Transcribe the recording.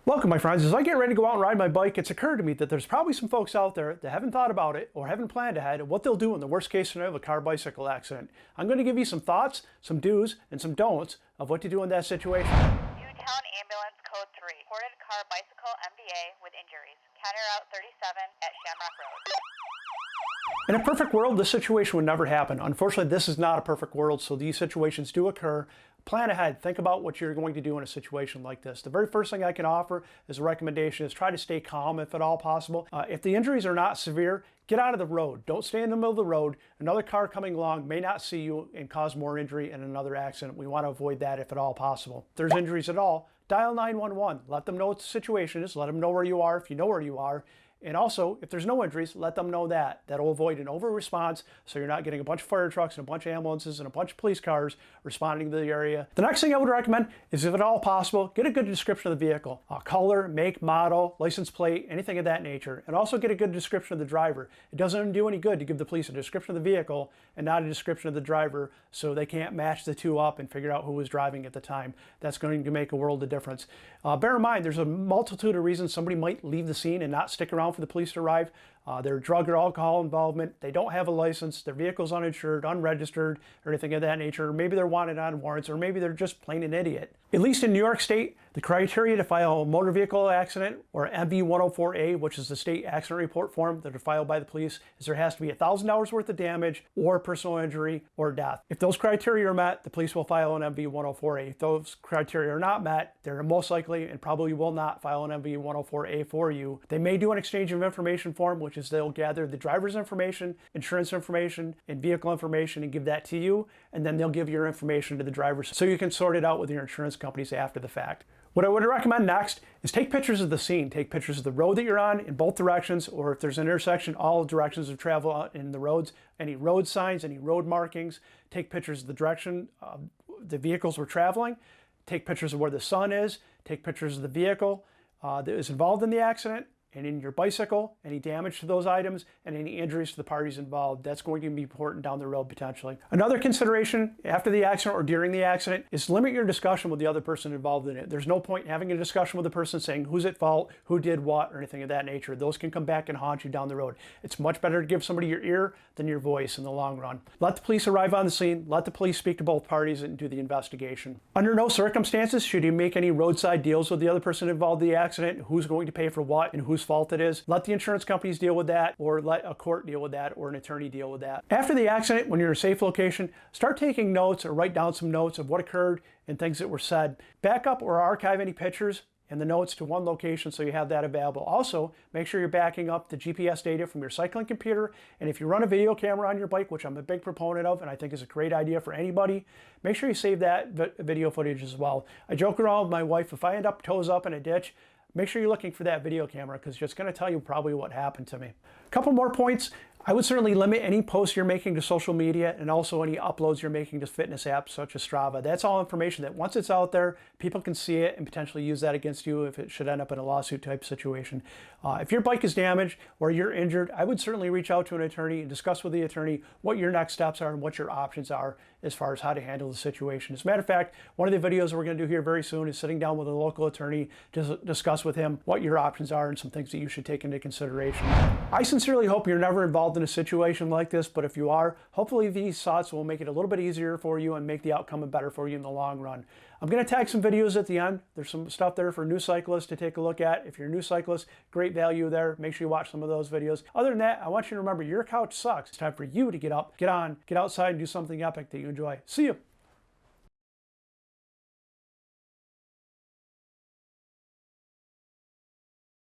Welcome, my friends. As I get ready to go out and ride my bike, it's occurred to me that there's probably some folks out there that haven't thought about it or haven't planned ahead of what they'll do in the worst case scenario of a car-bicycle accident. I'm going to give you some thoughts, some do's, and some don'ts of what to do in that situation. Newtown Ambulance Code 3. Reported car bicycle MDA with injuries. County Route 37 at Shamrock Road. In a perfect world, this situation would never happen. Unfortunately, this is not a perfect world, so these situations do occur. Plan ahead. Think about what you're going to do in a situation like this. The very first thing I can offer as a recommendation is try to stay calm if at all possible. If the injuries are not severe, get out of the road. Don't stay in the middle of the road. Another car coming along may not see you and cause more injury in another accident. We want to avoid that if at all possible. If there's injuries at all, dial 911. Let them know what the situation is. Let them know where you are if you know where you are. And also, if there's no injuries, let them know that. That'll avoid an over-response, so you're not getting a bunch of fire trucks and a bunch of ambulances and a bunch of police cars responding to the area. The next thing I would recommend is, if at all possible, get a good description of the vehicle. Color, make, model, license plate, anything of that nature. And also get a good description of the driver. It doesn't do any good to give the police a description of the vehicle and not a description of the driver, so they can't match the two up and figure out who was driving at the time. That's going to make a world of difference. Bear in mind, there's a multitude of reasons somebody might leave the scene and not stick around for the police to arrive. Their drug or alcohol involvement, they don't have a license, their vehicle's uninsured, unregistered, or anything of that nature. Or maybe they're wanted on warrants, or maybe they're just plain an idiot. At least in New York State, the criteria to file a motor vehicle accident, or MV-104A, which is the state accident report form that are filed by the police, is there has to be $1,000 worth of damage, or personal injury, or death. If those criteria are met, the police will file an MV-104A. If those criteria are not met, they're most likely and probably will not file an MV-104A for you. They may do an exchange of information form, which is they'll gather the driver's information, insurance information, and vehicle information and give that to you, and then they'll give your information to the driver so you can sort it out with your insurance companies after the fact. What I would recommend next is take pictures of the scene. Take pictures of the road that you're on in both directions, or if there's an intersection, all directions of travel in the roads, any road signs, any road markings. Take pictures of the direction the vehicles were traveling. Take pictures of where the sun is. Take pictures of the vehicle that is involved in the accident, and in your bicycle, any damage to those items, and any injuries to the parties involved. That's going to be important down the road potentially. Another consideration after the accident or during the accident is limit your discussion with the other person involved in it. There's no point in having a discussion with the person saying who's at fault, who did what, or anything of that nature. Those can come back and haunt you down the road. It's much better to give somebody your ear than your voice in the long run. Let the police arrive on the scene, let the police speak to both parties and do the investigation. Under no circumstances should you make any roadside deals with the other person involved in the accident, who's going to pay for what and whose fault it is. Let the insurance companies deal with that, or let a court deal with that, or an attorney deal with that. After the accident, when you're in a safe location, start taking notes or write down some notes of what occurred and things that were said. Back up or archive any pictures and the notes to one location so you have that available. Also, make sure you're backing up the GPS data from your cycling computer, and if you run a video camera on your bike, which I'm a big proponent of and I think is a great idea for anybody, make sure you save that video footage as well. I joke around with my wife, if I end up toes up in a ditch, make sure you're looking for that video camera, because it's going to tell you probably what happened to me. A couple more points. I would certainly limit any posts you're making to social media, and also any uploads you're making to fitness apps such as Strava. That's all information that once it's out there, people can see it and potentially use that against you if it should end up in a lawsuit type situation. If your bike is damaged or you're injured, I would certainly reach out to an attorney and discuss with the attorney what your next steps are and what your options are as far as how to handle the situation. As a matter of fact, one of the videos we're going to do here very soon is sitting down with a local attorney to discuss with him what your options are and some things that you should take into consideration. I sincerely hope you're never involved in a situation like this, but if you are, hopefully these thoughts will make it a little bit easier for you and make the outcome better for you in the long run. I'm going to tag some videos at the end. There's some stuff there for new cyclists to take a look at. If you're a new cyclist, great value there. Make sure you watch some of those videos. Other than that, I want you to remember your couch sucks. It's time for you to get up, get on, get outside, and do something epic that you enjoy. See you.